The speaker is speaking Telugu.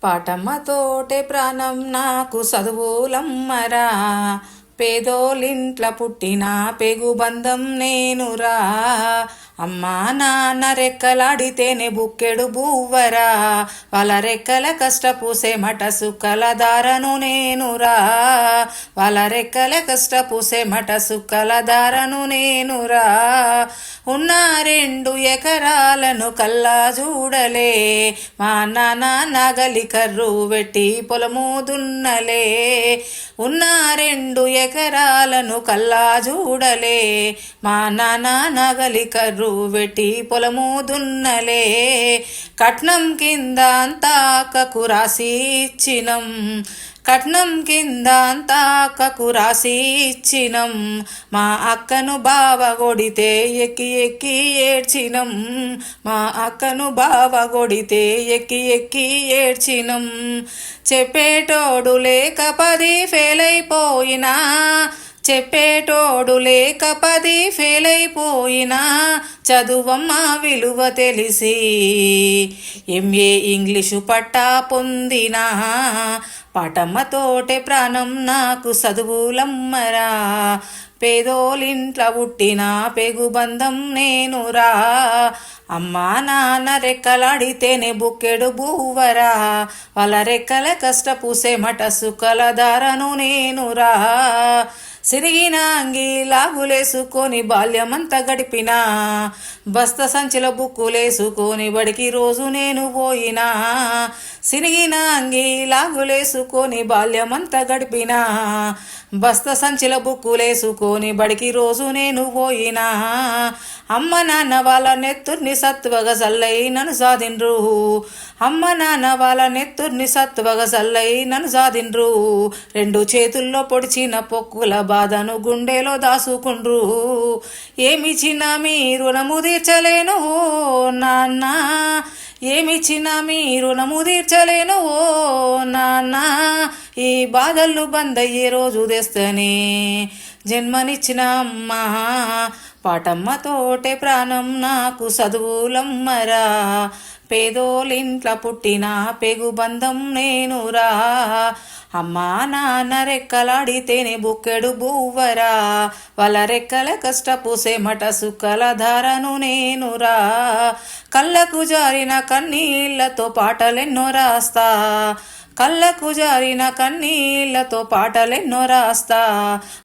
పాటమ్మతోటే ప్రాణం నాకు చదువులమ్మరా, పేదోలింట్ల పుట్టిన పెగుబంధం నేనురా. అమ్మా నాన్న రెక్కలాడితేనే బుక్కెడు బువ్వరా, వాళ్ళ రెక్కల కష్టపూసే మట సుక్కల దారను నేనురా. వాళ్ళ రెక్కల కష్టపూసే మట సుక్కల దారను నేనురా. ఉన్న 2 ఎకరాలను కల్లా చూడలే, మా నాన్న నగలి కర్రు వెట్టి పొలము దున్నలే. ఉన్న 2 ఎకరాలను కల్లా చూడలే, మా నాన్న నగలి కర్రు వెట్టి పొలము దున్నలే. కట్నం కింద అంతా అక్కకు రాసి ఇచ్చినం, కట్నం కింద అంతా అక్కకు రాసి ఇచ్చినం. మా అక్కను బావ కొడితే ఎక్కి ఎక్కి ఏడ్చినం, మా అక్కను బావ కొడితే ఎక్కి ఎక్కి ఏడ్చినం. చెప్పేటోడు లేక 10 ఫెయిల్ అయిపోయినా, చెప్పేటోడు లేక 10 ఫెయిల్ అయిపోయినా, చదువమ్మ విలువ తెలిసి ఎంఏ ఇంగ్లీషు పట్టా పొందినా. పాటమ్మతోటే ప్రాణం నాకు చదువులమ్మరా, పేదోలింట్ల పుట్టిన పెగుబంధం నేనురా. అమ్మా నాన్న రెక్కలాడితేనే బుక్కెడు బువ్వరా, వాళ్ళ రెక్కల కష్టపూసే మట సుక్కల దారను నేనురా. సిరిగిన అంగి లాగులేసుకొని బాల్యమంతా గడిపినా, బస్త సంచిలో బుక్కులేసుకొని బడికి రోజు నేను పోయినా. సిరిగిన అంగి లాగులేసుకొని బాల్యమంతా గడిపినా, బస్త సంచిలో బుక్కులేసుకొని బడికి రోజు నేను పోయినా. అమ్మ నాన్న వాళ్ళ నెత్తుర్ని సత్వగా సల్లై నన్ను సాధిండ్రు, అమ్మ నాన్న వాళ్ళ నెత్తుర్ని సత్వగా సల్లై నన్ను సాధిండ్రు. 2 చేతుల్లో పొడిచిన పొక్కుల బాధను గుండెలో దాసుకుండ్రు. ఏమిచ్చినా మీ రుణము తీర్చలేను నాన్న, ఏమిచ్చినా మీ రుణము తీర్చలేను ఓ నాన్న. ఈ బాధలు బందయ్యే రోజు తెస్తేనే జన్మనిచ్చిన అమ్మా. పాటమ్మతోటే ప్రాణం నాకు చదువులమ్మరా, పేదోలింట్ల పుట్టిన పెగుబంధం నేనురా. అమ్మా నాన్న రెక్కలాడితేనే బుక్కెడు బువ్వరా, వాళ్ళ రెక్కల కష్టపూసే మట సుక్కల ధారను నేనురా. కళ్ళకు జారిన కన్నీళ్లతో పాటలెన్నో రాస్తా, కళ్ళకు జారిన కన్నీళ్లతో పాటలెన్నో రాస్తా.